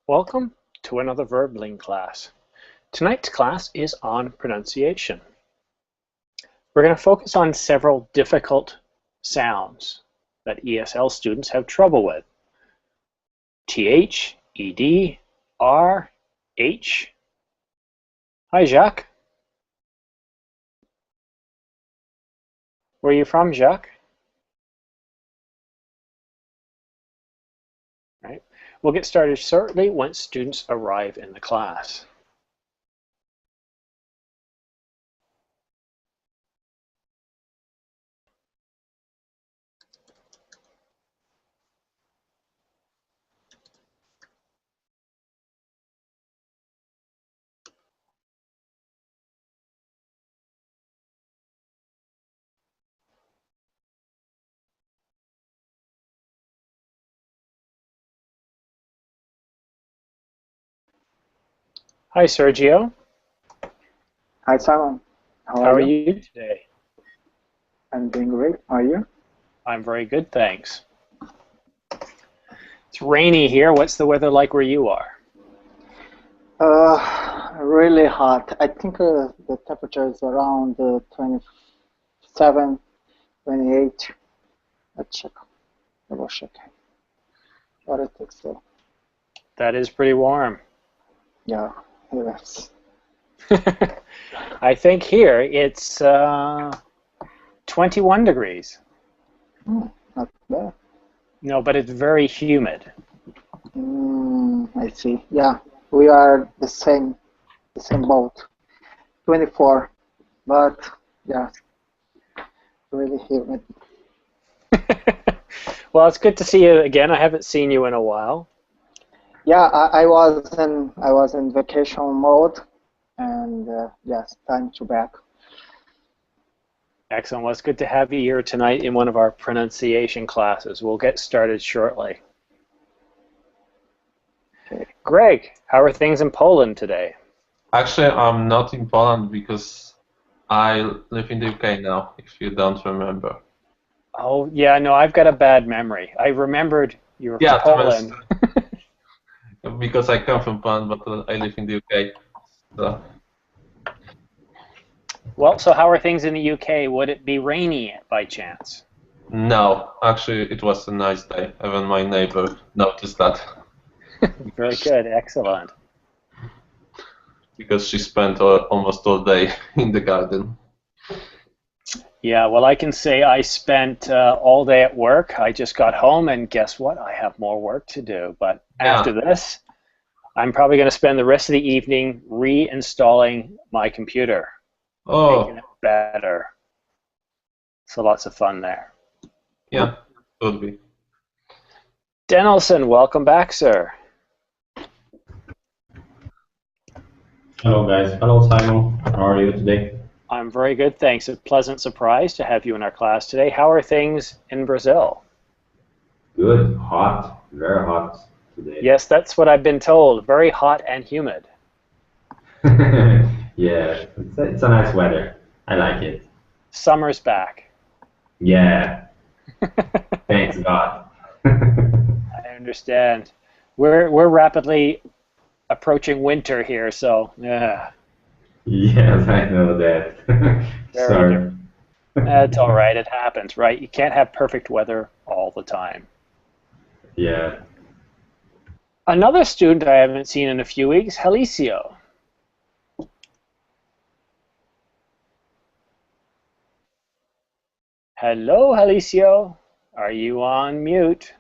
Welcome to another Verbling class. Tonight's class is on pronunciation. We're going to focus on several difficult sounds that ESL students have trouble with. TH, ED, R, H. Hi, Jacques. Where are you from, Jacques? Right. We'll get started shortly once students arrive in the class. Hi, Sergio. Hi, Simon. How How are are you? you today? I'm doing great. How are you? I'm very good, thanks. It's rainy here. What's the weather like where you are? Really hot. I think the temperature is around 27, 28. Let's check. Double check. But I think so. That is pretty warm. Yeah, yes. I think here it's 21 degrees. Not bad. No, but it's very humid. I see. Yeah, we are the same boat. 24, but yeah, really humid. Well, it's good to see you again. I haven't seen you in a while. Yeah, I was in vacation mode, and yes, time to back. Excellent. Well, it's good to have you here tonight in one of our pronunciation classes. We'll get started shortly. Okay. Greg, how are things in Poland today? Actually, I'm not in Poland because I live in the UK now, if you don't remember. Oh, yeah, no, I've got a bad memory. I remembered you were from Yeah, to be honest, Poland. because I come from Poland, but I live in the UK. So, Well, so how are things in the UK? Would it be rainy by chance? no, actually, it was a nice day. Even my neighbor noticed that Very good, excellent. because she spent almost all day in the garden. Yeah, well, I can say I spent all day at work. I just got home, and guess what? I have more work to do. But after Yeah. this, I'm probably going to spend the rest of the evening reinstalling my computer, making Oh, it better. So lots of fun there. yeah, could be. Denelson, welcome back, sir. Hello guys. Hello Simon. How are you today? I'm very good, thanks. A pleasant surprise to have you in our class today. How are things in Brazil? Good. Hot. Very hot today. Yes, that's what I've been told. Very hot and humid. Yeah, it's a nice weather. I like it. Summer's back. Yeah. Thanks God. I understand. We're rapidly approaching winter here, so yeah, Yes, I know that. very Sorry. different. That's all right. It happens, right? You can't have perfect weather all the time. Yeah. Another student I haven't seen in a few weeks, Helicio. Hello, Helicio. Are you on mute?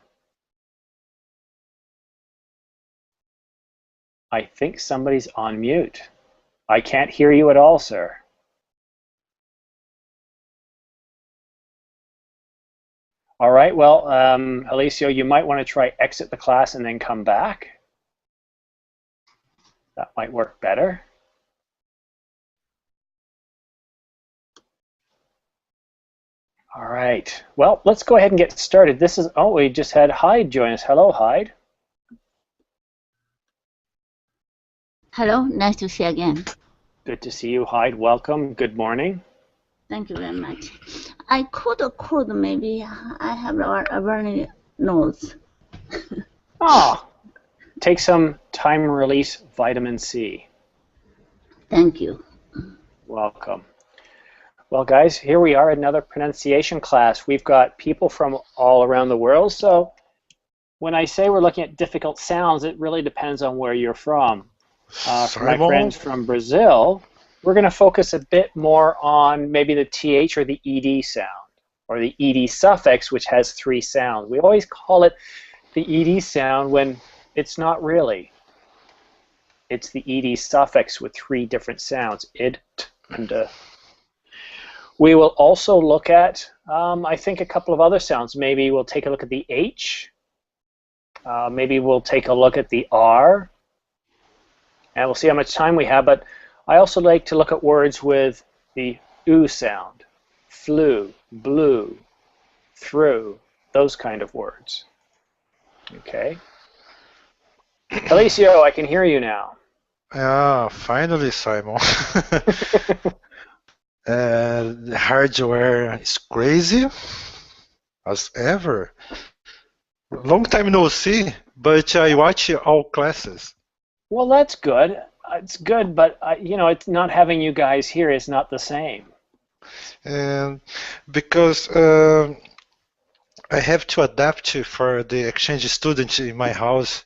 I think somebody's on mute. I can't hear you at all, sir. All right, well, Alicio, you might want to try exit the class and then come back. That might work better. All right, well, let's go ahead and get started. This is, oh, we just had Hyde join us. Hello, Hyde. Hello, nice to see you again. Good to see you, Hyde. Welcome. Good morning. Thank you very much. I could maybe I have a runny nose. Oh, take some time-release vitamin C. Thank you. Welcome. Well, guys, here we are, another pronunciation class. We've got people from all around the world, so when I say we're looking at difficult sounds, it really depends on where you're from. For my friends from Brazil, we're going to focus a bit more on maybe the TH or the ED sound, or the ED suffix, which has 3 sounds. We always call it the ED sound when it's not really. It's the ED suffix with 3 different sounds, id, t, and d. We will also look at, I think, a couple of other sounds. Maybe we'll take a look at the H. Maybe we'll take a look at the R. And we'll see how much time we have. But I also like to look at words with the U sound. Flew, blew, through, those kind of words. Okay. Alicio, I can hear you now. Ah, finally, Simon. The hardware is crazy, as ever. Long time no see, but I watch all classes. Well, that's good. It's good, but you know, it's not having you guys here is not the same. And because I have to adapt for the exchange student in my house.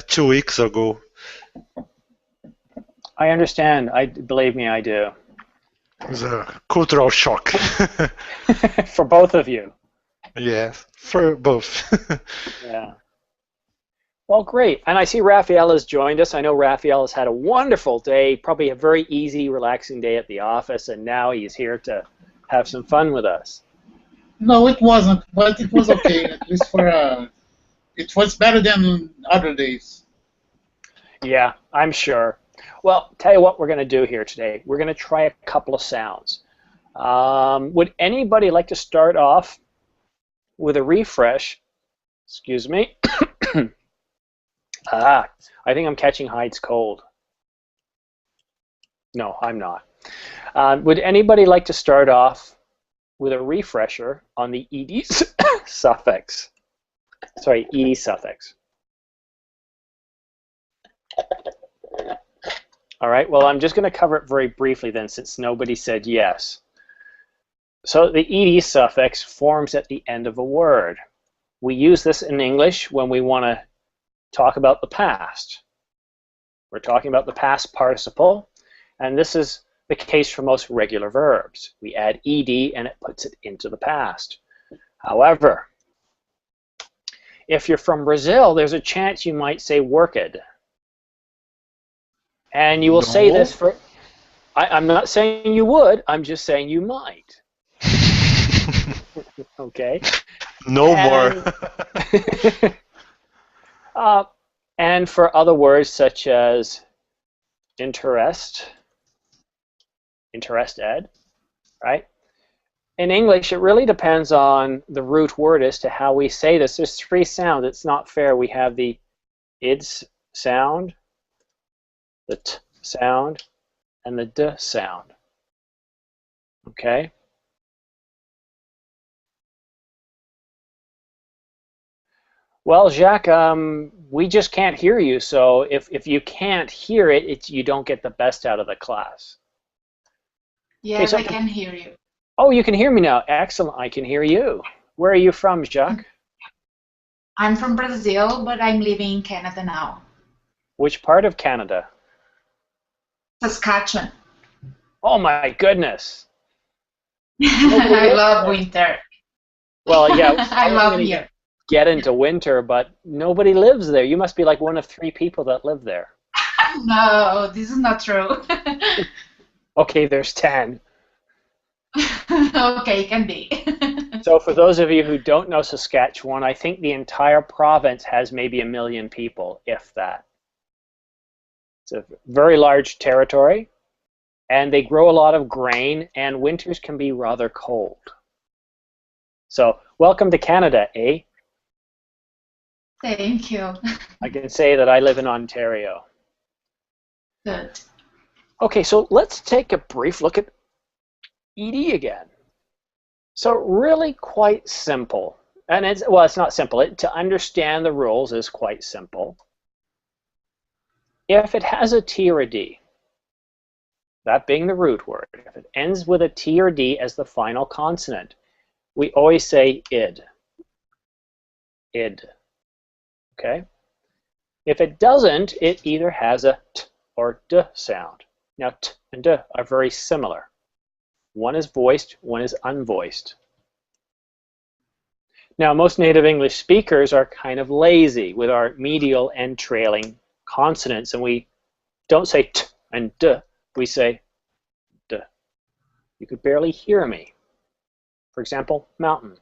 2 weeks ago. I understand. Believe me, I do. It was a cultural shock. For both of you. Yes, for both. Yeah. Well, great. And I see Raphael has joined us. I know Raphael has had a wonderful day, probably a very easy, relaxing day at the office, and now he's here to have some fun with us. No, it wasn't, but it was okay. At least it was better than other days. Yeah, I'm sure. Well, tell you what we're going to do here today. We're going to try a couple of sounds. Would anybody like to start off with a refresh? Excuse me. I think I'm catching Hyde's cold. No, I'm not. Would anybody like to start off with a refresher on the ED suffix? Sorry, ED suffix. All right, well, I'm just going to cover it very briefly then, since nobody said yes. So the ED suffix forms at the end of a word. We use this in English when we want to talk about the past. We're talking about the past participle, and this is the case for most regular verbs. We add ed and it puts it into the past. However, if you're from Brazil, there's a chance you might say worked. And you will say this for... I'm not saying you would, I'm just saying you might. Okay? No more. And for other words such as interested, right? In English, it really depends on the root word as to how we say this. There's 3 sounds. It's not fair. We have the id sound, the t sound, and the d sound. Okay? Well, Jacques, we just can't hear you, so if you can't hear it, you don't get the best out of the class. Yes, I can hear you. Oh, you can hear me now. Excellent. I can hear you. Where are you from, Jacques? I'm from Brazil, but I'm living in Canada now. Which part of Canada? Saskatchewan. Oh, my goodness. I love winter. Well, yeah. I love here. Get into winter, but nobody lives there. You must be like one of 3 people that live there. No, this is not true. Okay, there's 10. Okay, can be. So for those of you who don't know Saskatchewan, I think the entire province has maybe 1 million people, if that. It's a very large territory, and they grow a lot of grain, and winters can be rather cold. So welcome to Canada, eh? Thank you. I can say that I live in Ontario. Good. Okay, so let's take a brief look at ED again. So really quite simple. And it's not simple. To understand the rules is quite simple. If it has a T or a D, that being the root word, if it ends with a T or D as the final consonant, we always say id. Id. Okay? If it doesn't, it either has a T or D sound. Now, T and D are very similar. One is voiced, one is unvoiced. Now, most native English speakers are kind of lazy with our medial and trailing consonants, and we don't say T and D, we say D. You could barely hear me. For example, mountain.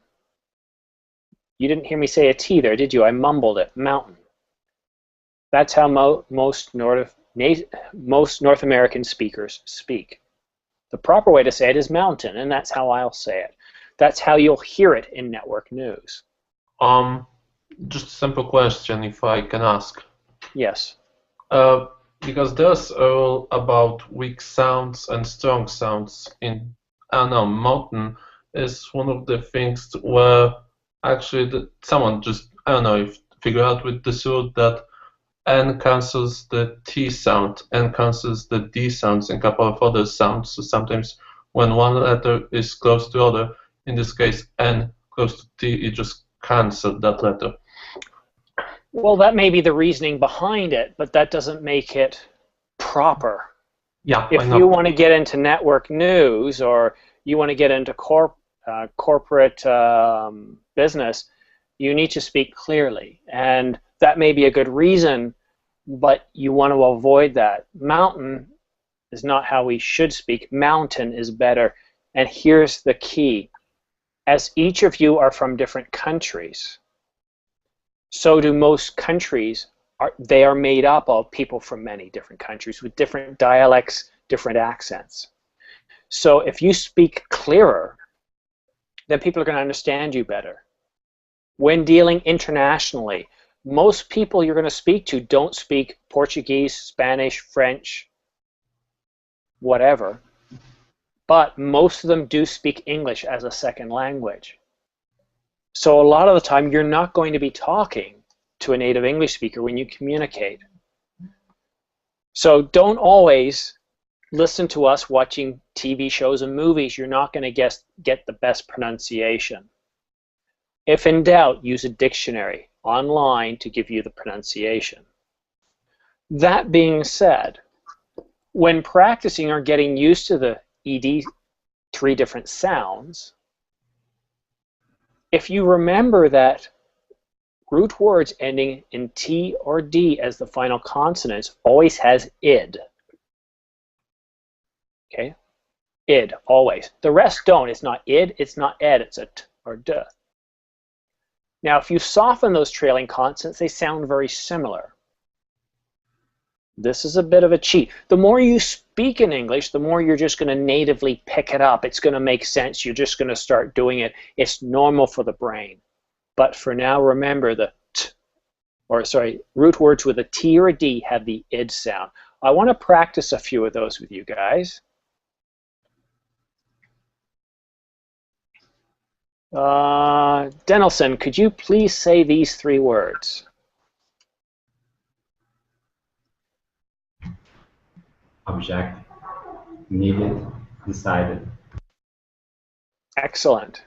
You didn't hear me say a T there, did you? I mumbled it, mountain. That's how most North American speakers speak. The proper way to say it is mountain, and that's how I'll say it. That's how you'll hear it in network news. Just a simple question, if I can ask. Yes. Because there's a rule about weak sounds and strong sounds in, I don't know, mountain is one of the things where actually someone just, I don't know, if figure out with this rule that N cancels the T sound, N cancels the D sounds, and a couple of other sounds. So sometimes when one letter is close to the other, in this case N close to T, it just cancels that letter. Well, that may be the reasoning behind it, but that doesn't make it proper. Yeah, if you want to get into network news or you want to get into corporate business, you need to speak clearly. And that may be a good reason, but you want to avoid that. Mountain is not how we should speak. Mountain is better. And here's the key. As each of you are from different countries, so do most countries. They are made up of people from many different countries with different dialects, different accents. So if you speak clearer, then people are going to understand you better. When dealing internationally, most people you're going to speak to don't speak Portuguese, Spanish, French, whatever, but most of them do speak English as a second language. So a lot of the time you're not going to be talking to a native English speaker when you communicate. So don't always listen to us watching TV shows and movies. You're not going to get the best pronunciation. If in doubt, use a dictionary online to give you the pronunciation. That being said, when practicing or getting used to the ED, 3 different sounds, if you remember that root words ending in T or D as the final consonants always has id. Okay? Id, always. The rest don't. It's not id, it's not ed, it's a t or d. Now, if you soften those trailing consonants, they sound very similar. This is a bit of a cheat. The more you speak in English, the more you're just going to natively pick it up. It's going to make sense. You're just going to start doing it. It's normal for the brain. But for now, remember the t, or sorry, root words with a T or a D have the id sound. I want to practice a few of those with you guys. Denelson, could you please say these 3 words? Object, needed, decided. Excellent.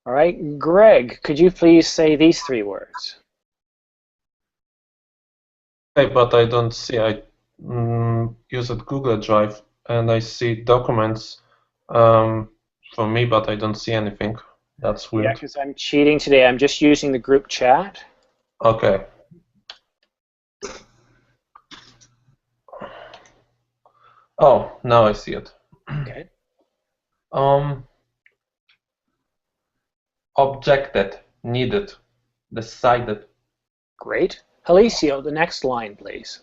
All right, Greg, could you please say these 3 words? Okay, but I don't see. I use it Google Drive and I see documents for me, but I don't see anything. That's weird. Yeah, because I'm cheating today. I'm just using the group chat. Okay. Oh, now I see it. Okay. Objected, needed, decided. Great. Alicio, the next line, please.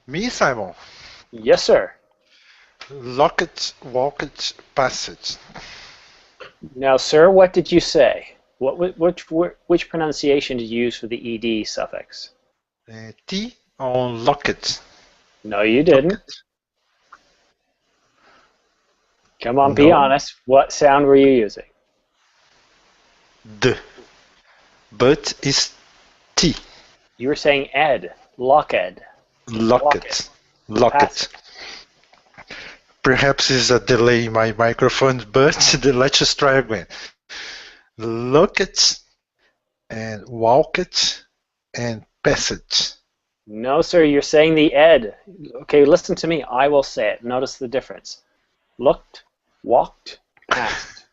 Me, Simon. Yes, sir. Locked, walked, passage. Now, sir, what did you say? Which pronunciation did you use for the ed suffix? T on locked. No, you didn't. Come on, be honest. What sound were you using? D. But it's T. You were saying ed, locked. Locket. Locket. Perhaps it's a delay in my microphone, but let's just try again. Locket and walket and passage. No, sir, you're saying the ed. Okay, listen to me. I will say it. Notice the difference. Looked, walked, passed.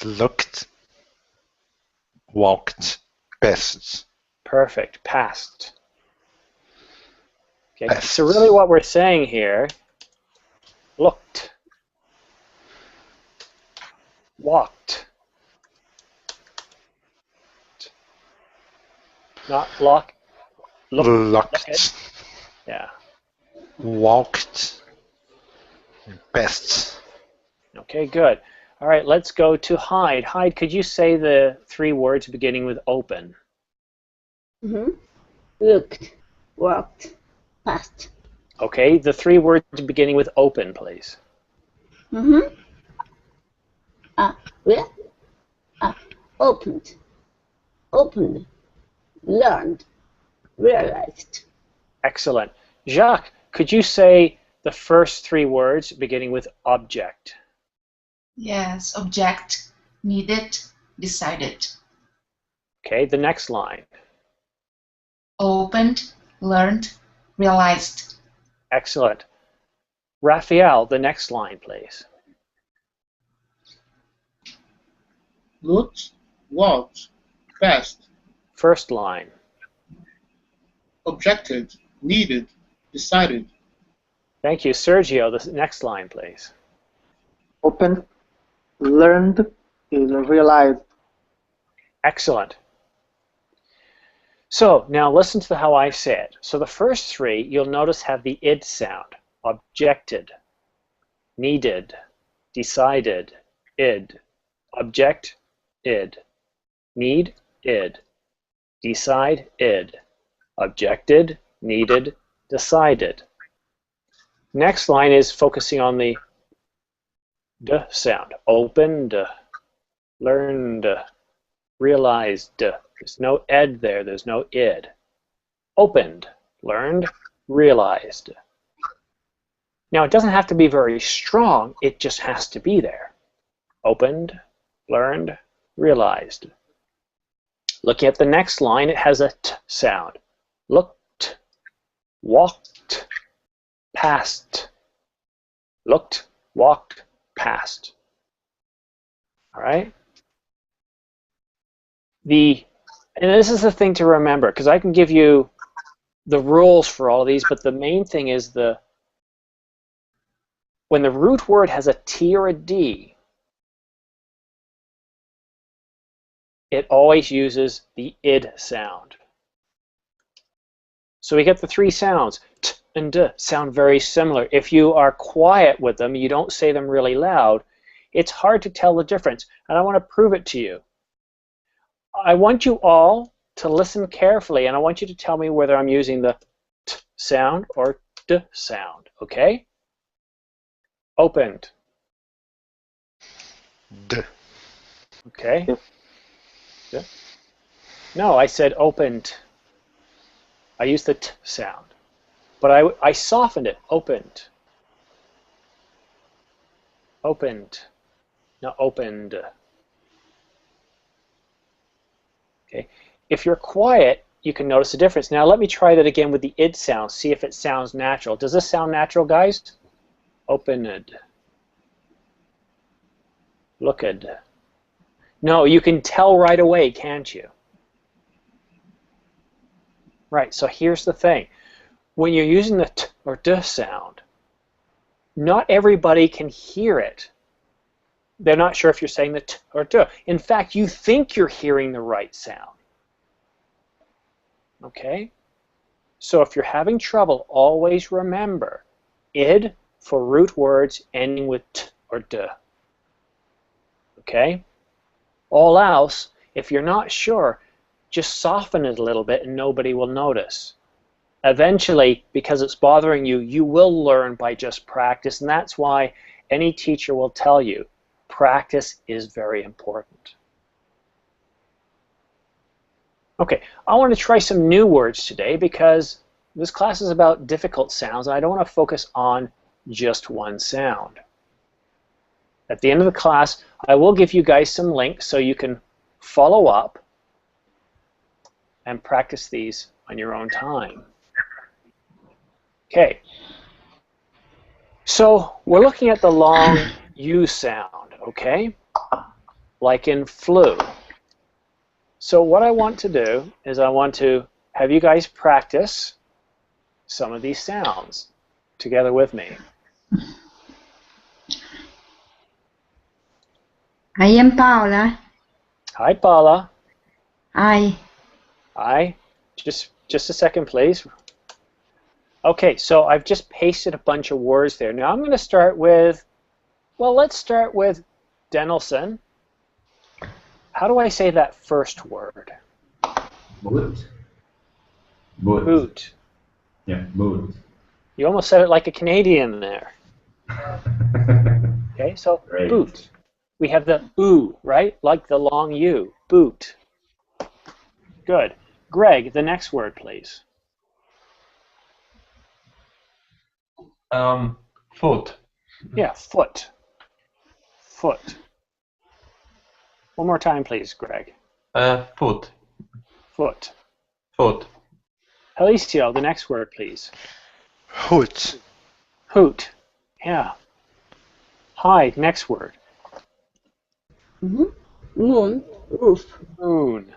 Looked, walked, passed. Perfect. Passed. Okay. Passed. So really what we're saying here, looked, walked, not lock, Locked, yeah. walked, and passed. Okay, good. All right, let's go to Hyde. Hyde, could you say the 3 words beginning with open? Looked, walked, passed. Okay, the 3 words beginning with open, please. Opened, opened, learned, realized. Excellent. Jacques, could you say the first 3 words beginning with object? Yes, object, needed, decided. Okay, the next line. Opened, learned, realized. Excellent. Raphael, the next line, please. Looked, walked, passed, First line. objected, needed, decided. Thank you. Sergio, the next line, please. Opened, learned, realized. Excellent. So now listen to how I say it. So the first 3, you'll notice, have the id sound. Objected, needed, decided, id. Object, id. Need, id. Decide, id. Objected, needed, decided. Next line is focusing on the d sound. Opened, learned, realized. There's no ed there, there's no id. Opened, learned, realized. Now it doesn't have to be very strong, it just has to be there. Opened, learned, realized. Looking at the next line, it has a t sound. Looked, walked, passed. Looked, walked, passed. All right? And this is the thing to remember, because I can give you the rules for all of these, but the main thing is when the root word has a T or a D, it always uses the id sound. So we get the 3 sounds. T and d sound very similar. If you are quiet with them, you don't say them really loud, it's hard to tell the difference. And I want to prove it to you. I want you all to listen carefully, and I want you to tell me whether I'm using the t sound or d sound, okay? Opened. D. Okay. D. No, I said opened. I used the t sound, but I softened it. Opened. Opened. Now opened. Okay. If you're quiet, you can notice the difference. Now let me try that again with the id sound. See if it sounds natural. Does this sound natural, guys? Opened. Looked. No, you can tell right away, can't you? Right, so here's the thing. When you're using the t or d sound, not everybody can hear it. They're not sure if you're saying the t or d. In fact, you think you're hearing the right sound. Okay? So if you're having trouble, always remember id for root words ending with t or d. Okay? All else, if you're not sure, just soften it a little bit and nobody will notice. Eventually, because it's bothering you, you will learn by just practice, and that's why any teacher will tell you practice is very important. Okay, I want to try some new words today because this class is about difficult sounds and I don't want to focus on just one sound. At the end of the class, I will give you guys some links so you can follow up and practice these on your own time. Okay, so we're looking at the long U sound, okay? Like in flu. So what I want to do is I want to have you guys practice some of these sounds together with me. I am Paola. Hi, Paula. Hi. Hi. Just a second, please. Okay, so I've just pasted a bunch of words there. Now I'm going to start with, well, let's start with Denelson. How do I say that first word? Boot. Boot. Boot. Yeah, boot. You almost said it like a Canadian there. Okay, so Great. boot. We have the oo, right? Like the long U. Boot. Good. Greg, the next word, please. Foot. Yeah, foot. Foot. One more time, please, Greg. Foot. Foot. Foot. Alicio, the next word, please. Hoot. Hoot. Yeah. Hi, next word. Moon, roof. Moon.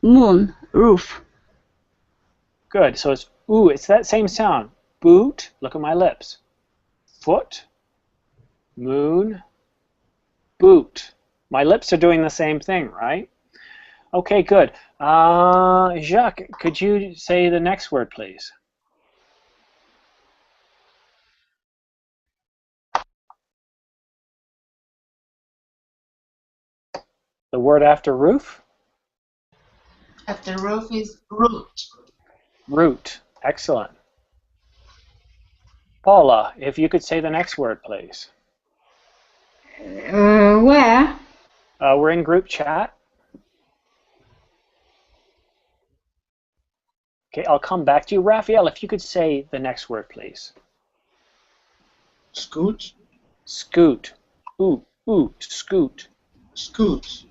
Moon, roof. Good. So it's ooh, it's that same sound. Boot. Look at my lips. Foot. Moon. Boot. My lips are doing the same thing, right? Okay, good. Jacques, could you say the next word, please? The word after roof? After roof is root. Root. Excellent. Paula, if you could say the next word, please. Where? We're in group chat. Okay, I'll come back to you. Raphael, if you could say the next word, please. Scoot. Scoot. Ooh, scoot. Scoot.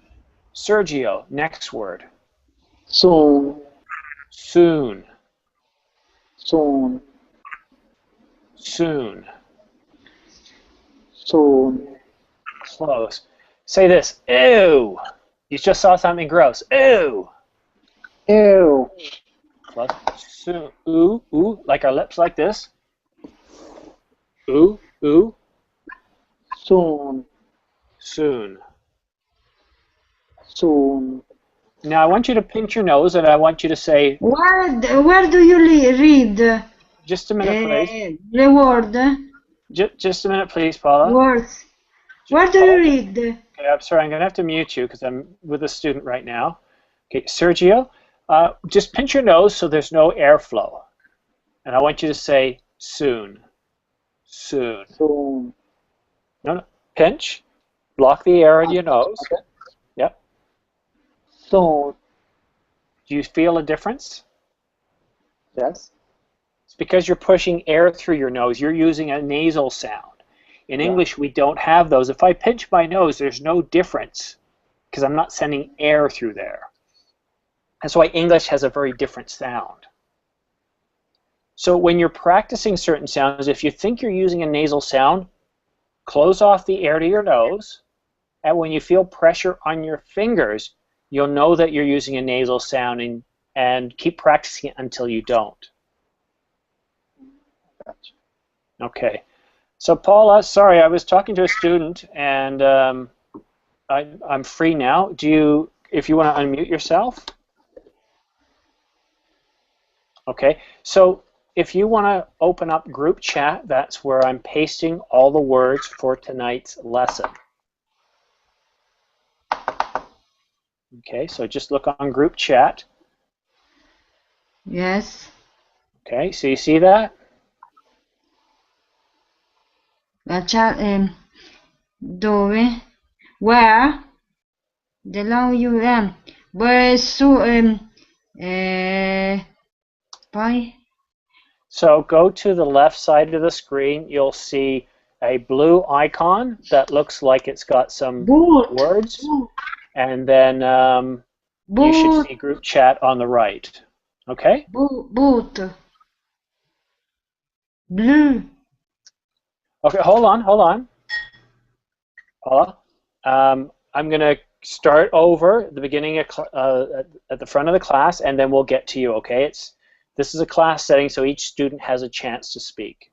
Sergio, next word. Soon. Soon. Soon. Soon. Soon. Close. Say this. Ew. You just saw something gross. Ew. Ew. Close. Soon. Ooh, like our lips like this. Ooh. Soon. Soon. Soon. Now I want you to pinch your nose and I want you to say, Where do you read just a minute, please. the word? Just a minute, please, Paula. Words. Where do you read? Okay, I'm sorry, I'm going to have to mute you because I'm with a student right now. Okay, Sergio, just pinch your nose so there's no airflow. And I want you to say soon. Soon. Soon. No, pinch. Block the air in your nose. Okay. Yep. Soon. Do you feel a difference? Yes. It's because you're pushing air through your nose. You're using a nasal sound. In English, we don't have those. If I pinch my nose, there's no difference because I'm not sending air through there. That's why English has a very different sound. So when you're practicing certain sounds, if you think you're using a nasal sound, close off the air to your nose, and when you feel pressure on your fingers, you'll know that you're using a nasal sound, and keep practicing it until you don't. Gotcha. Okay. So Paula, sorry, I was talking to a student, and I'm free now. If you want to unmute yourself? Okay. So if you want to open up group chat, that's where I'm pasting all the words for tonight's lesson. Okay, so just look on group chat. Yes. Okay, so you see that? Dove? Where? The long U. Poi? So go to the left side of the screen. You'll see a blue icon that looks like it's got some words. And then you should see group chat on the right. Okay? Boot. Blue. Okay, hold on. Paula, I'm going to start over at the beginning of at the front of the class, and then we'll get to you, okay? This is a class setting, so each student has a chance to speak.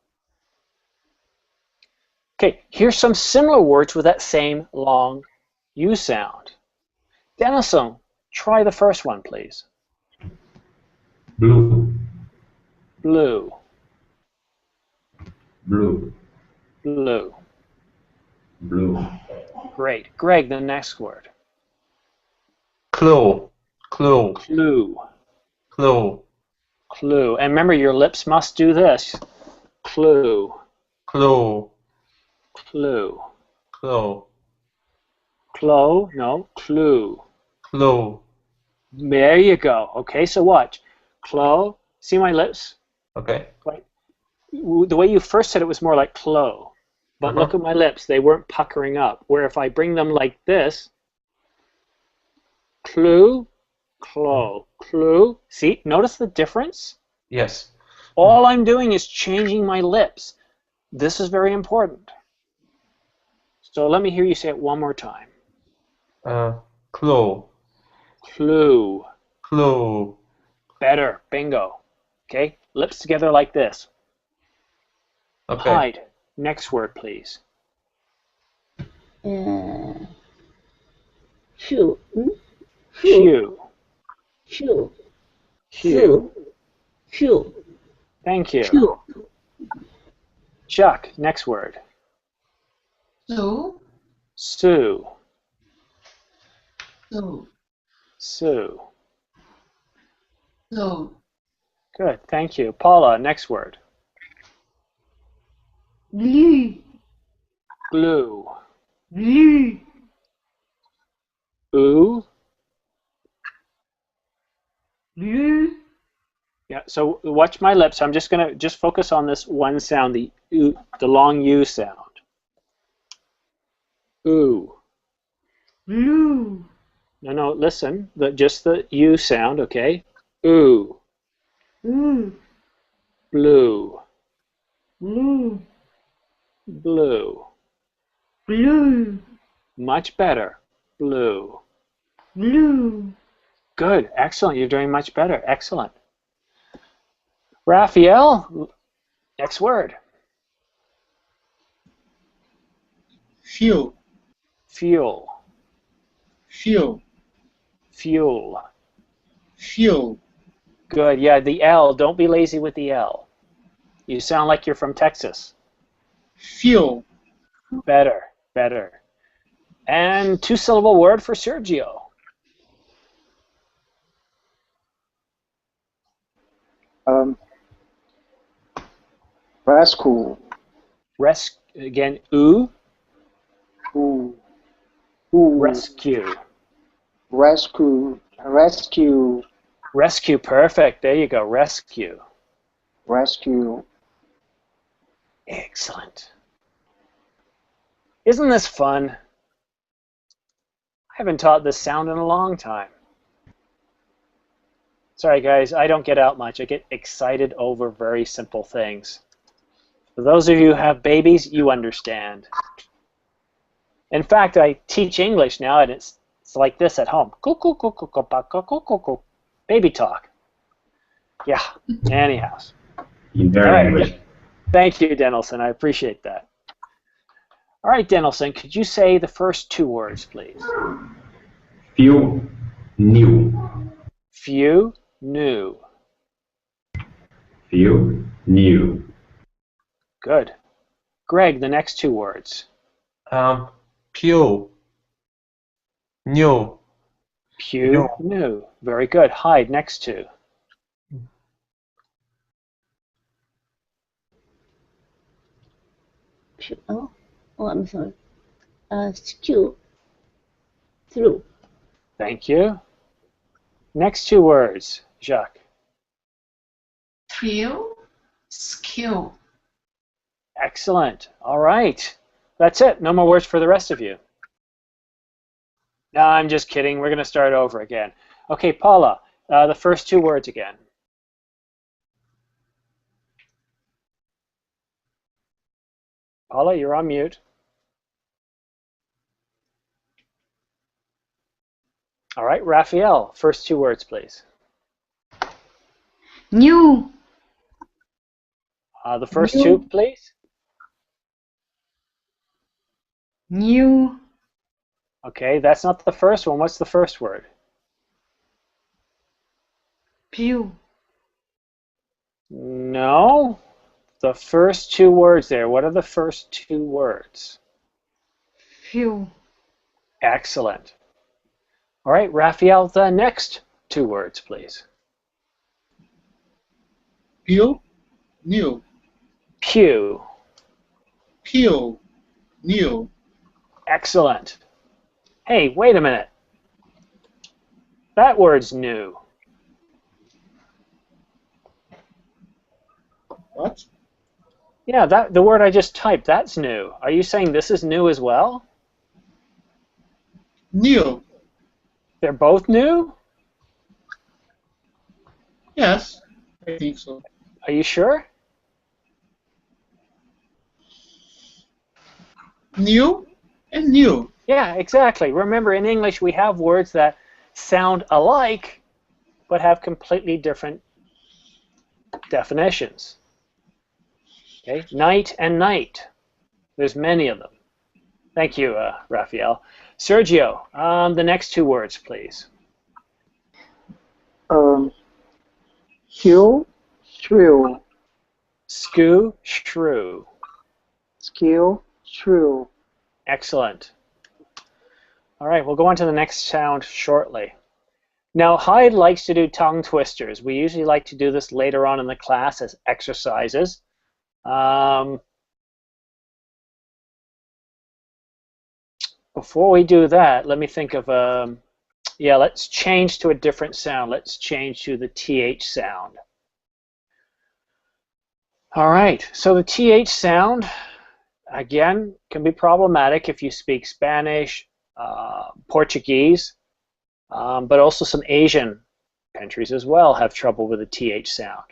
Okay, here's some similar words with that same long U sound. Denison, try the first one, please. Blue. Blue. Blue. Blue. Blue. Great. Greg, the next word. Clue. Clue. Clue. Clue. Clue. And remember, your lips must do this. Clue. Clue. Clue. Clue. Clo, no, clue. Clue. There you go. Okay, so watch. Clo, see my lips? Okay. Like, the way you first said it was more like clo. But look at my lips. They weren't puckering up. Where if I bring them like this, clue, clo, clue. See, notice the difference? Yes. All I'm doing is changing my lips. This is very important. So let me hear you say it one more time. Clue. Clue. Clue. Better. Bingo. Okay? Lips together like this. Okay. Hide. Next word, please. Shoe. Hue. Shoe. Hue. Shoe. Thank you. Shoe. Chuck. Next word. Sue. Sue. Sue. Sue. Sue. Good. Thank you. Paula. Next word. Blue. Blue. Blue. Ooh. Blue. Yeah, so watch my lips. I'm just going to focus on this one sound, the ooh, the long U sound. Ooh. Blue. No, listen. Just the U sound, okay? Ooh. Ooh. Blue. Blue. Blue. Blue. Much better. Blue. Blue. Good. Excellent. You're doing much better. Excellent. Raphael, next word. Fuel. Fuel. Fuel. Fuel. Fuel. Good. Yeah, the L. Don't be lazy with the L. You sound like you're from Texas. Fuel. Better. Better. And two-syllable word for Sergio. Rescue. Again, ooh. Ooh. Ooh. Rescue. Rescue. Rescue. Rescue. Perfect. There you go. Rescue. Rescue. Excellent. Isn't this fun? I haven't taught this sound in a long time. Sorry, guys. I don't get out much. I get excited over very simple things. For those of you who have babies, you understand. In fact, I teach English now, and it's like this at home. Baby talk. Yeah, anyhow. In their language. Thank you, Denelson. I appreciate that. All right, Denelson, could you say the first two words, please? Few. New. Few, new. Few. New. Good. Greg, the next two words. Pew. New. Pew, new. Very good. Hide, next two. Oh, I'm sorry. Stew. Through. Thank you. Next two words, Jacques. Thrill, skill. Excellent. All right. That's it. No more words for the rest of you. No, I'm just kidding. We're going to start over again. Okay, Paula, the first two words again. Paula, you're on mute. All right, Raphael, first two words, please. New. The first two, please. New. Okay, that's not the first one. What's the first word? Pew. No. The first two words there. What are the first two words? Few. Excellent. All right, Raphael, the next two words, please. Pew, new. Pew. Pew, new. Excellent. Hey, wait a minute. That word's new. What? Yeah, the word I just typed, that's new. Are you saying this is new as well? New. They're both new? Yes, I think so. Are you sure? New and new. Yeah, exactly. Remember, in English, we have words that sound alike, but have completely different definitions. Okay, night and night. There's many of them. Thank you, Raphael. Sergio, the next two words, please. Skill, shrew. Skew, shrew. Skill, shrew. Excellent. All right, we'll go on to the next sound shortly. Now, Hyde likes to do tongue twisters. We usually like to do this later on in the class as exercises. Before we do that, let me think of, yeah, let's change to a different sound. Let's change to the TH sound. All right, so the TH sound, again, can be problematic if you speak Spanish, Portuguese, but also some Asian countries as well have trouble with the TH sound.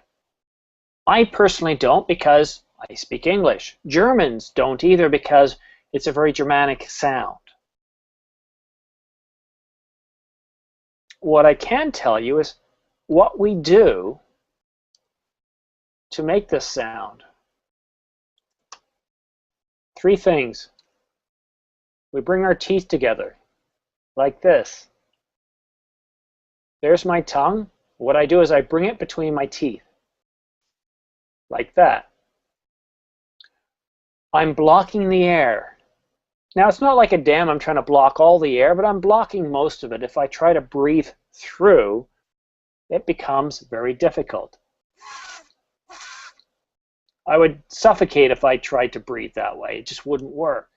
I personally don't because I speak English. Germans don't either because it's a very Germanic sound. What I can tell you is what we do to make this sound. Three things. We bring our teeth together like this. There's my tongue. What I do is I bring it between my teeth like that. I'm blocking the air. Now, it's not like a dam, I'm trying to block all the air, but I'm blocking most of it. If I try to breathe through, it becomes very difficult. I would suffocate if I tried to breathe that way. It just wouldn't work.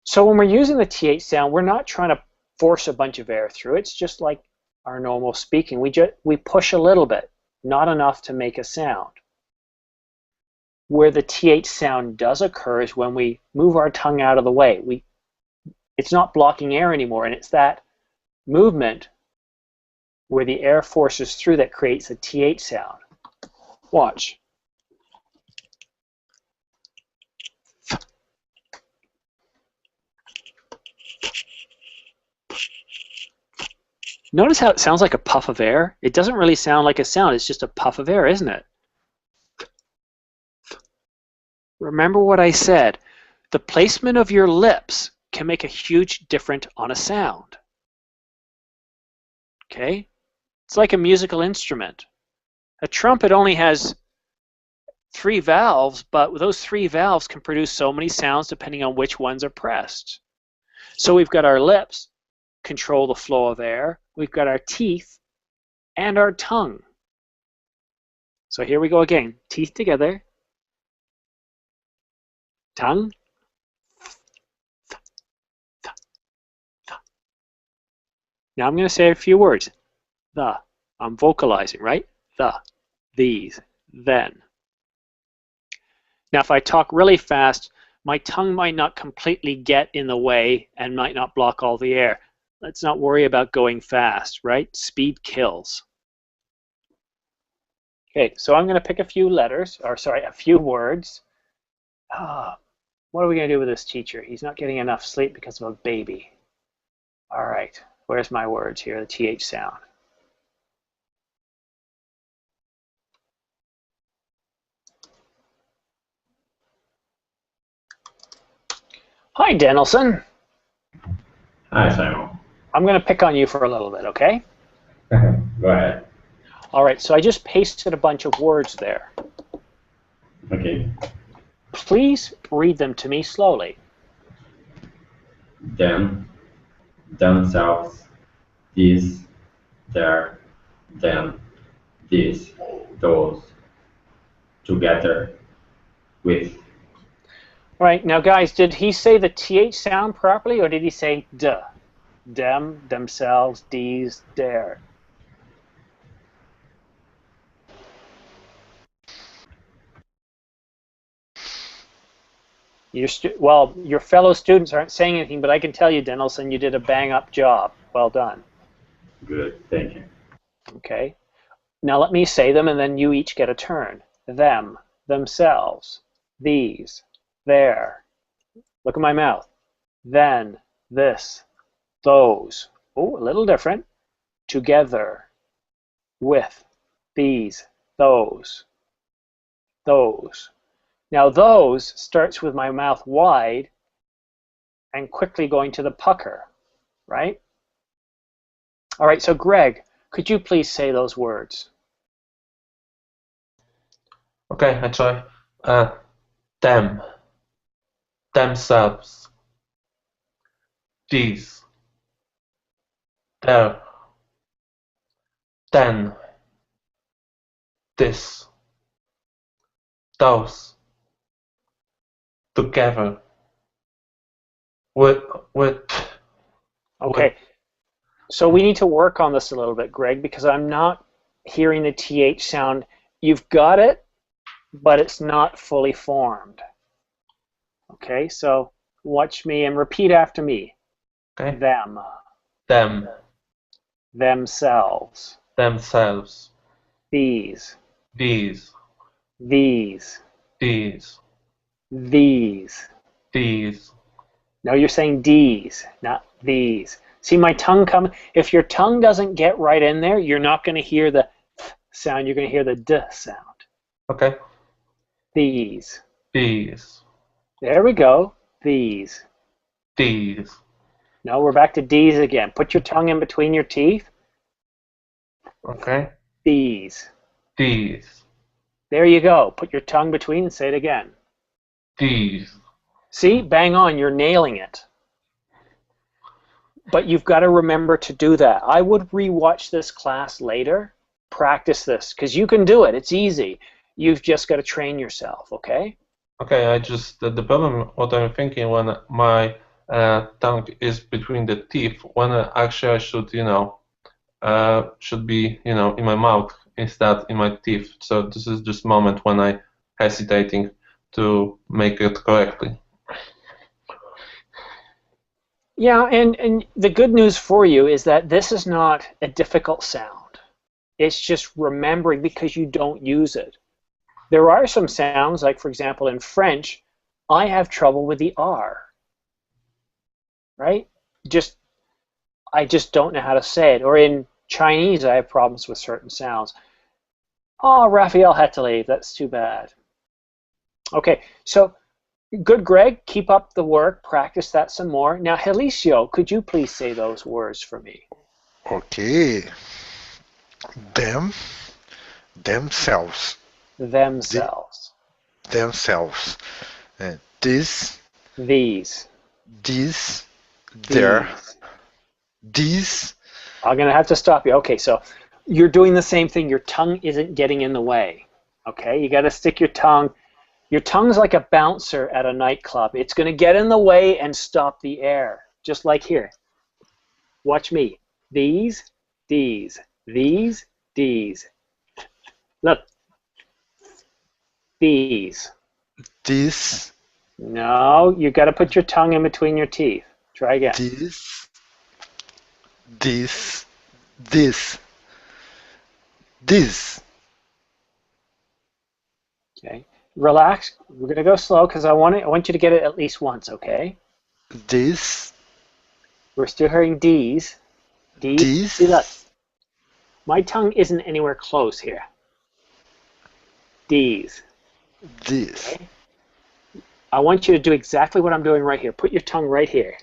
So when we're using the TH sound, we're not trying to force a bunch of air through. It's just like our normal speaking. We push a little bit, not enough to make a sound. Where the TH sound does occur is when we move our tongue out of the way. It's not blocking air anymore, and it's that movement where the air forces through that creates a TH sound. Watch. Notice how it sounds like a puff of air? It doesn't really sound like a sound, it's just a puff of air, isn't it? Remember what I said. The placement of your lips can make a huge difference on a sound. Okay? It's like a musical instrument. A trumpet only has 3 valves, but those 3 valves can produce so many sounds depending on which ones are pressed. So we've got our lips, control the flow of air. We've got our teeth and our tongue. So here we go again. Teeth together. Tongue. Now I'm going to say a few words. The. I'm vocalizing, right? The, these, then. Now if I talk really fast, my tongue might not completely get in the way and might not block all the air. Let's not worry about going fast, right? Speed kills. Okay, so I'm going to pick a few letters, or sorry, a few words. What are we going to do with this teacher? He's not getting enough sleep because of a baby. All right, where's my words here, the TH sound? Hi, Dennelson. Hi, Simon. I'm going to pick on you for a little bit, okay? Go ahead. All right, so I just pasted a bunch of words there. Okay. Please read them to me slowly. Them, themselves, this, there, then, this, those, together, with. All right, now guys, did he say the TH sound properly, or did he say duh? Them, themselves, these, there. Well, your fellow students aren't saying anything, but I can tell you, Dennelson, you did a bang-up job. Well done. Good, thank you. Okay. Now let me say them, and then you each get a turn. Them, themselves, these, there. Look at my mouth. Then, this, those. Oh, a little different. Together, with, these, those, those. Now those starts with my mouth wide and quickly going to the pucker, right? All right, so Greg, could you please say those words? Okay, I try. Them, themselves, these, there, then, this, those, together, with. Okay, so we need to work on this a little bit, Greg, because I'm not hearing the TH sound. You've got it, but it's not fully formed. Okay, so watch me and repeat after me. Okay. Them. Them, Themselves. themselves, These. these, These. these, These. these. No, you're saying D's, not these. See my tongue come? If your tongue doesn't get right in there, you're not going to hear the th sound. You're going to hear the d sound. Okay. These. These, There we go. These. these. No, we're back to D's again. Put your tongue in between your teeth. Okay. These. These, There you go. Put your tongue between and say it again. these. See, bang on, you're nailing it. But you've got to remember to do that. I would rewatch this class later, practice this, because you can do it. It's easy. You've just got to train yourself, okay? Okay, I just the problem. What I'm thinking when my tongue is between the teeth, when actually I should, should be, in my mouth instead in my teeth. So this is just moment when I hesitating to make it correctly. Yeah, and the good news for you is that this is not a difficult sound. It's just remembering because you don't use it. There are some sounds, like for example in French, I have trouble with the R, right? I just don't know how to say it. Or in Chinese, I have problems with certain sounds. Oh, Raphael had to leave. That's too bad. Okay, so good, Greg. Keep up the work. Practice that some more. Now, Helicio, could you please say those words for me? Okay. Them, themselves, Themselves. themselves. And this, These. this, there, these. I'm going to have to stop you. Okay, so you're doing the same thing. Your tongue isn't getting in the way. Okay, you got to stick your tongue. Your tongue's like a bouncer at a nightclub. It's going to get in the way and stop the air, just like here. Watch me. These, these, these, these. Look. These. This, No, you got to put your tongue in between your teeth. Try again. this, this, this, this. Okay. Relax. We're gonna go slow because I want you to get it at least once. Okay. This, We're still hearing D's. D's. this, See that? My tongue isn't anywhere close here. D's. this. Okay. I want you to do exactly what I'm doing right here. Put your tongue right here.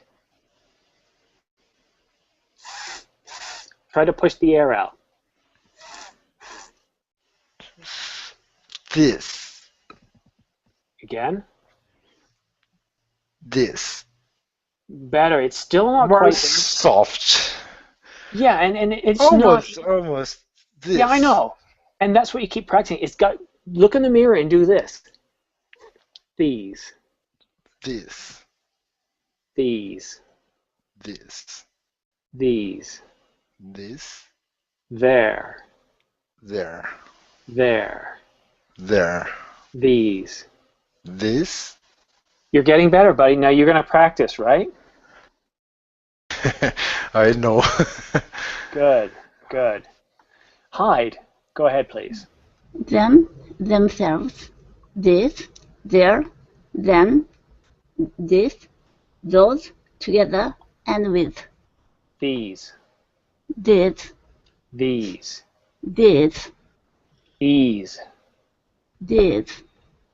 Try to push the air out. This, Again. this. Better. It's still not More quite there. soft. Yeah, and it's Almost, not. almost. This. Yeah, I know. And that's what you keep practicing. It's got. Look in the mirror and do this. These. This, These. this, These. this, There. there, There. there. These. This. You're getting better, buddy. Now you're going to practice, right? I know. Good. Good. Hyde. Go ahead, please. Them, themselves, this, their, them, this, those, together, and with. These. This, These. this, These. this.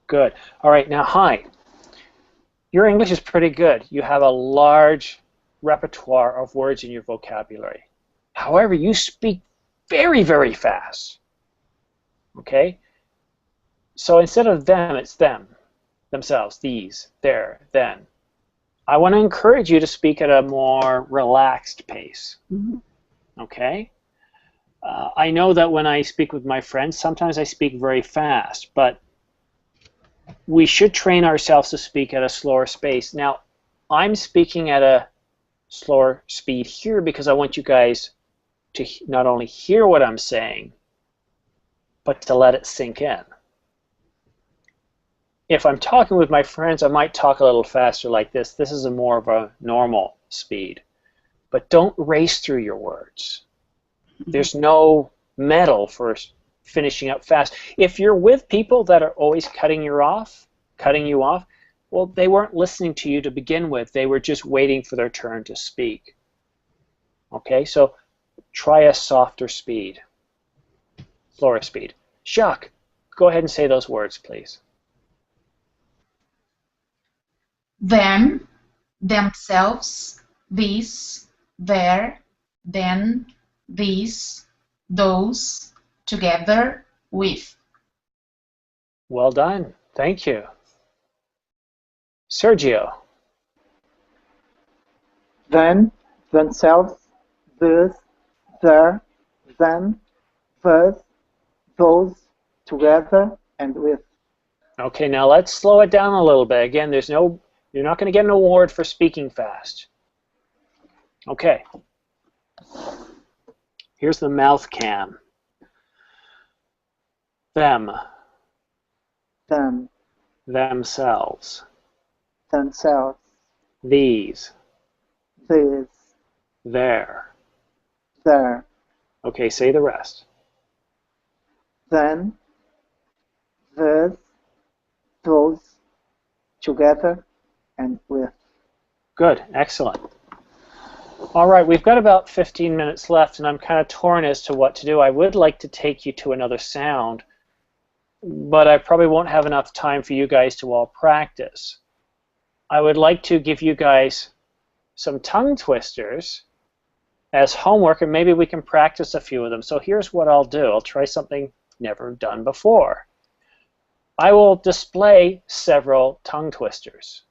Good. All right, now Hyde. Your English is pretty good. You have a large repertoire of words in your vocabulary. However, you speak very, very fast. Okay? So instead of them, it's them, themselves, these, their, then. I want to encourage you to speak at a more relaxed pace. Okay? I know that when I speak with my friends, sometimes I speak very fast, but we should train ourselves to speak at a slower pace. Now, I'm speaking at a slower speed here because I want you guys to not only hear what I'm saying, but to let it sink in. If I'm talking with my friends, I might talk a little faster like this. This is more of a normal speed. But don't race through your words. There's no medal for finishing up fast. If you're with people that are always cutting you off, well, they weren't listening to you to begin with. They were just waiting for their turn to speak. Okay, so try a softer speed, slower speed. Jacques, go ahead and say those words, please. Them, themselves, these, their, then, these, those, together, with. Well done. Thank you. Sergio. Then, themselves, this, their, then, this, those, together, and with. Okay, now let's slow it down a little bit. Again, you're not going to get an award for speaking fast. Okay. Here's the mouth cam. Them. Them, Themselves. themselves, These. these, There. their, Okay, say the rest. then, this, those, together, and with. Good, excellent. All right, we've got about 15 minutes left, and I'm kind of torn as to what to do. I would like to take you to another sound, but I probably won't have enough time for you guys to all practice. I would like to give you guys some tongue twisters as homework, and maybe we can practice a few of them. So here's what I'll do. I'll try something never done before. I will display several tongue twisters.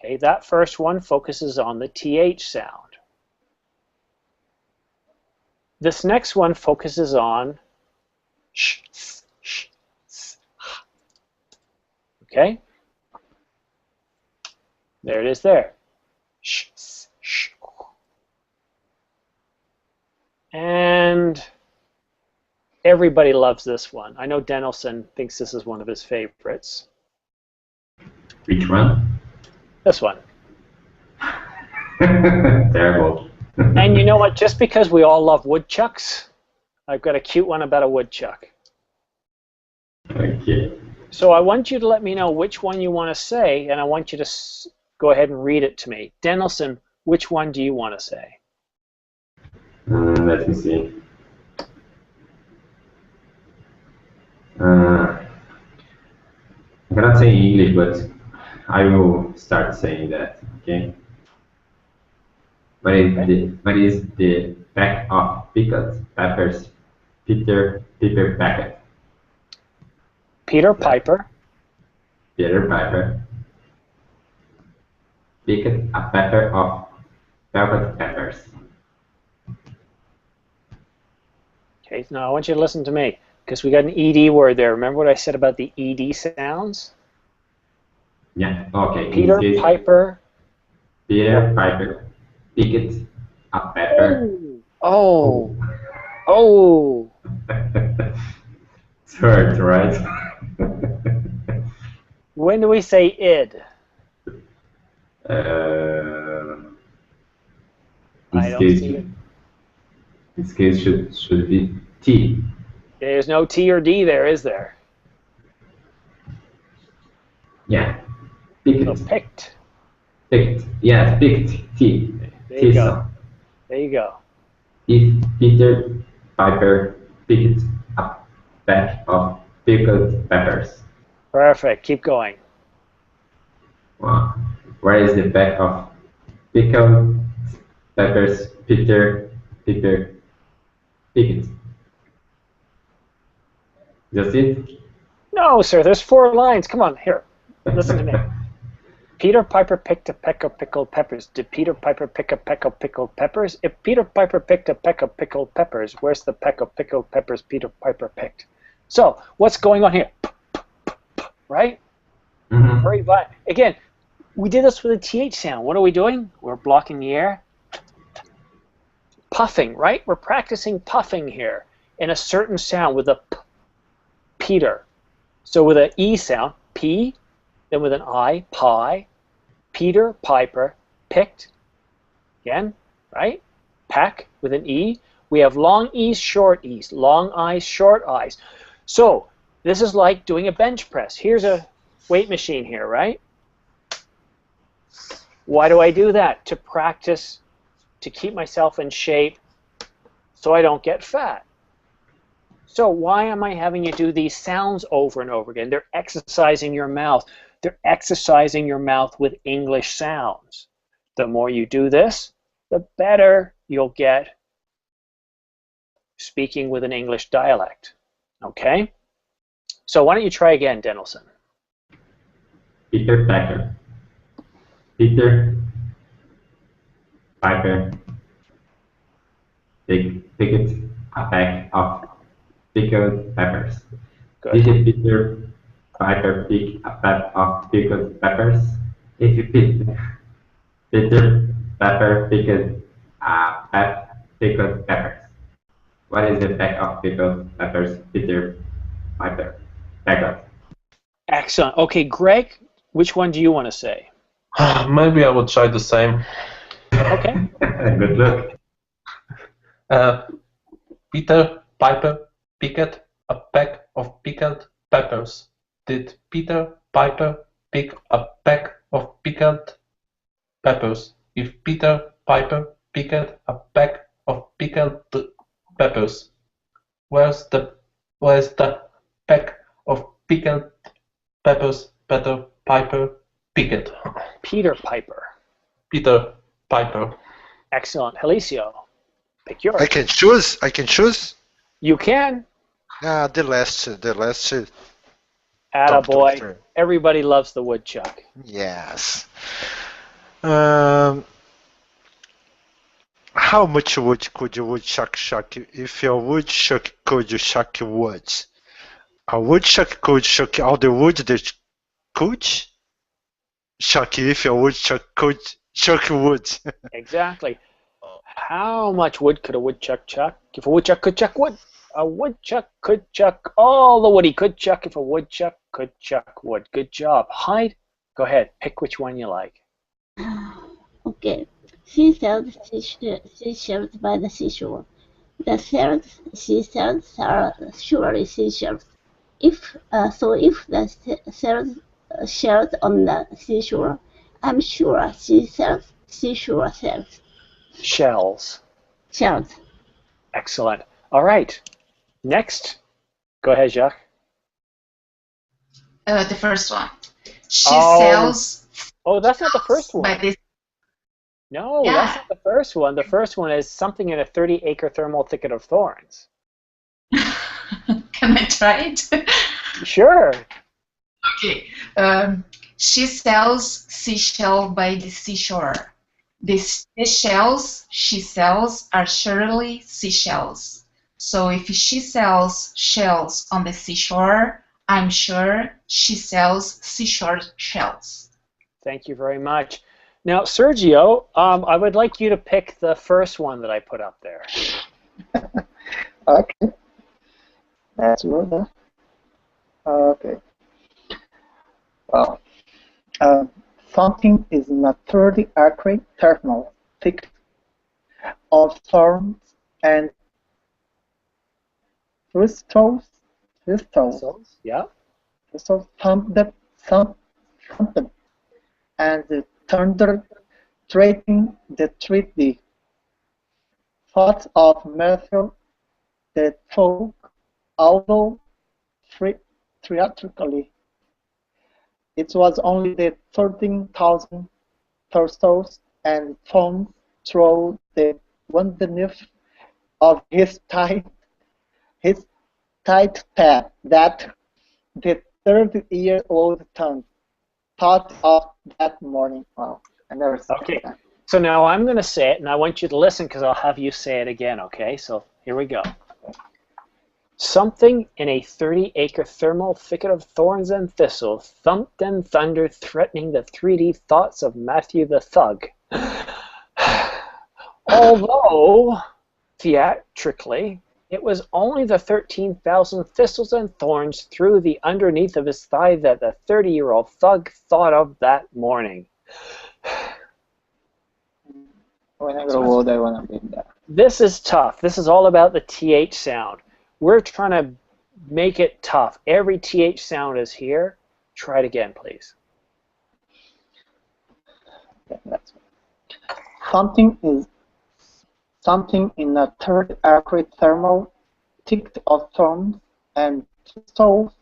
Okay, that first one focuses on the TH sound. This next one focuses on sh, s, sh, s, h. Okay? There it is there. Sh, s, sh. And everybody loves this one. I know Danielson thinks this is one of his favorites. Which one? This one. Terrible. And you know what? Just because we all love woodchucks, I've got a cute one about a woodchuck. Okay. So I want you to let me know which one you want to say, and I want you to go ahead and read it to me. Danielson, which one do you want to say? Let me see. I cannot say English, but I will start saying that. Okay. What is the pack of pickled peppers? Peter Packet. Peter Piper. Peter Piper picked a pack of pickled peppers. Okay, now I want you to listen to me, because we got an ED word there. Remember what I said about the ED sounds? Yeah, okay. Peter Piper. Peter Piper picked a pepper. Oh. Oh. It's hurt, right? When do we say id? I don't see it. This case should be T. There's no T or D there, is there? Yeah. Picked. So picked. Picked. Yeah, picked. T. There you go. There you go. If Peter Piper picked a pack of pickled peppers. Perfect. Keep going. Wow. Where is the pack of pickled peppers Peter picked? That's it? No, sir. There's 4 lines. Come on, here. Listen to me. Peter Piper picked a peck of pickled peppers. Did Peter Piper pick a peck of pickled peppers? If Peter Piper picked a peck of pickled peppers, where's the peck of pickled peppers Peter Piper picked? So, what's going on here? Right? Mm-hmm. Very violent. Again, we did this with a TH sound. What are we doing? We're blocking the air. Puffing, right? We're practicing puffing here in a certain sound with a P, Peter. So with an E sound, P, then with an I, pie, Peter, Piper, picked, again, right? Pack with an E. We have long E's, short E's, long I's, short I's. So this is like doing a bench press. Here's a weight machine here, right? Why do I do that? To practice, to keep myself in shape so I don't get fat. So why am I having you do these sounds over and over again? They're exercising your mouth. They're exercising your mouth with English sounds. The more you do this, the better you'll get speaking with an English dialect. Okay? So why don't you try again, Danielson? Peter Packer. Peter Piper picked a pack of pickled peppers. Good. Did Peter Piper pick a pack of pickled peppers? If you picked Peter Piper picked a pack of pickled peppers. What is the pack of pickled peppers Peter Piper picked? Excellent. Okay, Greg, which one do you want to say? Maybe I will try the same. Okay. Good luck. Peter Piper picked a pack of pickled peppers. Did Peter Piper pick a pack of pickled peppers? If Peter Piper picked a pack of pickled peppers, where's the pack of pickled peppers Peter Piper picked? Peter Piper. Peter Piper. Excellent. Helicio, pick yours. I can choose. I can choose. You can. The last. Attaboy. Everybody loves the woodchuck. Yes. How much wood could a woodchuck shuck if a woodchuck could shuck wood? A woodchuck could shuck all the wood that could shuck if a woodchuck could shuck wood. Exactly. How much wood could a woodchuck chuck? If a woodchuck could chuck wood, a woodchuck could chuck all the wood he could chuck if a woodchuck could chuck wood. Good job. Hyde, go ahead. Pick which one you like. Okay. Seashells, seashells by the seashore. The seashells are surely seashells. If the shells on the seashore, I'm sure seashells, seashore shells. Shells. Shells. Excellent. All right. Next. Go ahead, Jacques. The first one. She sells. Oh, that's not the first one. By this. No, Yeah. that's not the first one. The first one is something in a 30-acre thermal thicket of thorns. Can I try it? Sure. Okay. She sells seashell by the seashore. The shells she sells are surely seashells. So if she sells shells on the seashore, I'm sure she sells seashore shells. Thank you very much. Now, Sergio, I would like you to pick the first one that I put up there. Okay. That's good. Huh? Okay. Well, something is in a 30-acre thermal thicket of thorns and thistles. Yeah. Thistles thumped, and the thunder threatening the treaty. Thoughts of Matthew the folk, although theatrically, it was only the 13,000 thistles and thorns through the underneath of his tight path that the 30-year-old tongue thought of that morning. Wow, I never said Okay. that. So now I'm going to say it, and I want you to listen because I'll have you say it again, okay? So here we go. Something in a 30-acre thermal thicket of thorns and thistle thumped and thundered, threatening the 3D thoughts of Matthew the Thug. Although, theatrically, it was only the 13,000 thistles and thorns through the underneath of his thigh that the 30-year-old thug thought of that morning. When I grow old, I want to be there. This is tough. This is all about the TH sound. We're trying to make it tough. Every TH sound is here. Try it again, please. Okay, that's good. Something in a 30-acre thermal thicket of thorns and thistles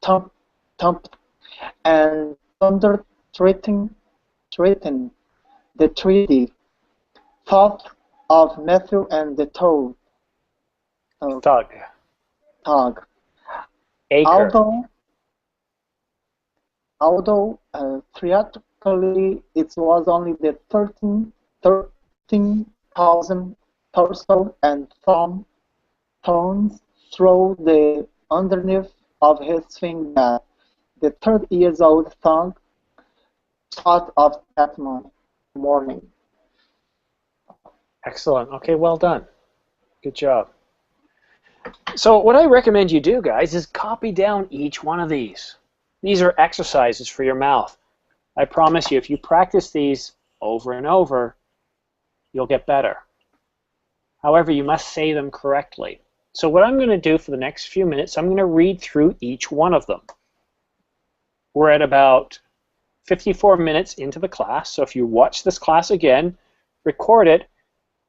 thumped and thunder threatened the treaty. Thought of Matthew and the Thug. Acre. Although theatrically it was only the 13,000 thistles and thorns through the underneath of his thing that the 30-year-old thug thought of that morning. Excellent. Okay, well done. Good job. So what I recommend you do, guys, is copy down each one of these. These are exercises for your mouth. I promise you, if you practice these over and over, you'll get better. However, you must say them correctly. So what I'm going to do for the next few minutes, I'm going to read through each one of them. We're at about 54 minutes into the class, so if you watch this class again, record it,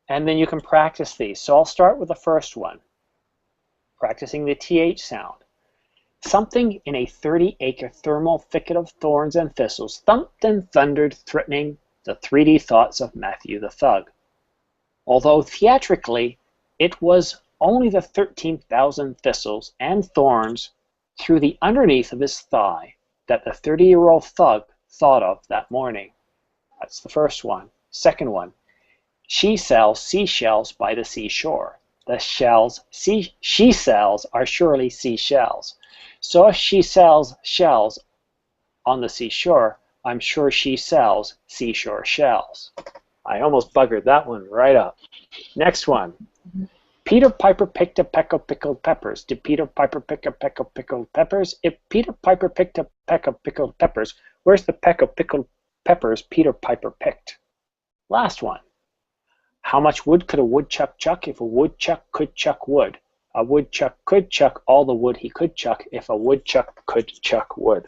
and then you can practice these. So I'll start with the first one, practicing the TH sound. Something in a 30-acre thermal thicket of thorns and thistles thumped and thundered, threatening the 3D thoughts of Matthew the Thug. Although theatrically, it was only the 13,000 thistles and thorns through the underneath of his thigh that the 30-year-old thug thought of that morning. That's the first one. Second one. She sells seashells by the seashore. The she sells are surely seashells. So if she sells shells on the seashore, I'm sure she sells seashore shells. I almost buggered that one right up. Next one. Peter Piper picked a peck of pickled peppers. Did Peter Piper pick a peck of pickled peppers? If Peter Piper picked a peck of pickled peppers, where's the peck of pickled peppers Peter Piper picked? Last one. How much wood could a woodchuck chuck if a woodchuck could chuck wood? A woodchuck could chuck all the wood he could chuck if a woodchuck could chuck wood.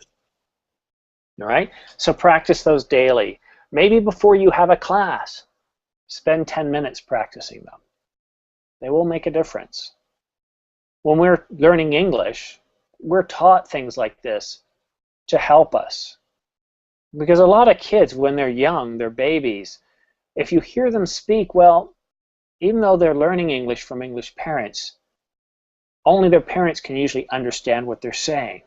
All right? So practice those daily. Maybe before you have a class, spend 10 minutes practicing them. They will make a difference. When we're learning English, we're taught things like this to help us. Because a lot of kids, when they're young, they're babies, if you hear them speak, well, even though they're learning English from English parents, only their parents can usually understand what they're saying.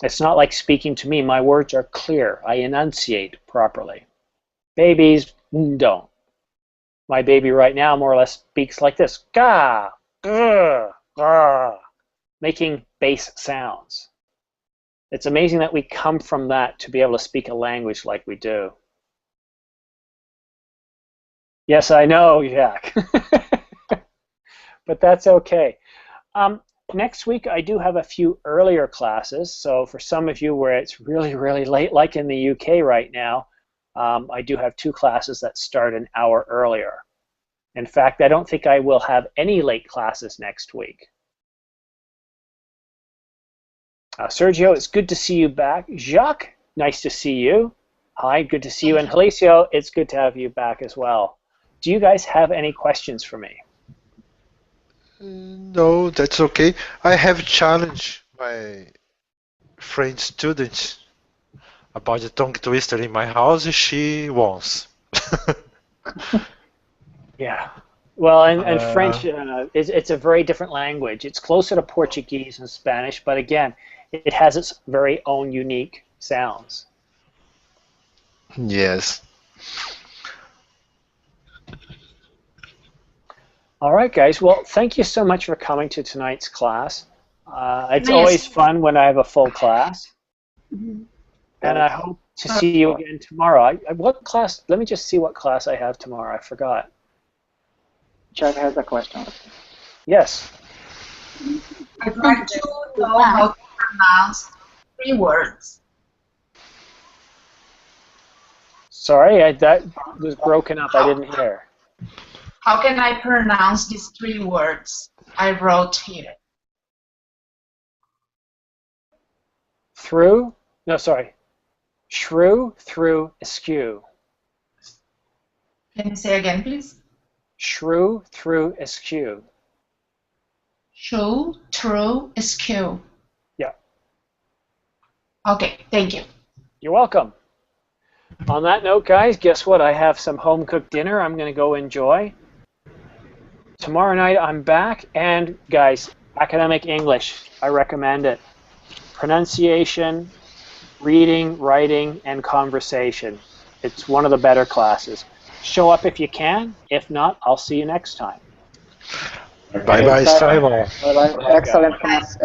It's not like speaking to me. My words are clear. I enunciate properly. Babies don't. My baby right now more or less speaks like this, ga, ga, making bass sounds. It's amazing that we come from that to be able to speak a language like we do. Yes, I know, Jack. But that's okay. Next week, I do have a few earlier classes. So for some of you where it's really, really late, like in the UK right now, I do have 2 classes that start an hour earlier. In fact, I don't think I will have any late classes next week. Sergio, it's good to see you back. Jacques, nice to see you. Hi, good to see you. And Felicio, it's good to have you back as well. Do you guys have any questions for me? No, that's okay. I have challenged my friend student about the tongue twister in my house. She wants. Yeah. Well, and French, it's a very different language. It's closer to Portuguese and Spanish, but again, it has its very own unique sounds. Yes. All right, guys. Well, thank you so much for coming to tonight's class. It's always fun when I have a full class. And I hope to see you again tomorrow. What class? Let me just see what class I have tomorrow. I forgot. Jack has a question. Yes. I'd like to know how to pronounce 3 words. Sorry, that was broken up. I didn't hear. How can I pronounce these 3 words I wrote here? Through? No, sorry. Shrew, through, askew. Can you say again, please? Shrew, through, askew. Shrew, through, askew. Yeah. Okay, thank you. You're welcome. On that note, guys, guess what? I have some home-cooked dinner I'm going to go enjoy. Tomorrow night I'm back, and guys, academic English, I recommend it. Pronunciation, reading, writing, and conversation. It's one of the better classes. Show up if you can. If not, I'll see you next time. Bye-bye, Simon. Bye-bye. Excellent class.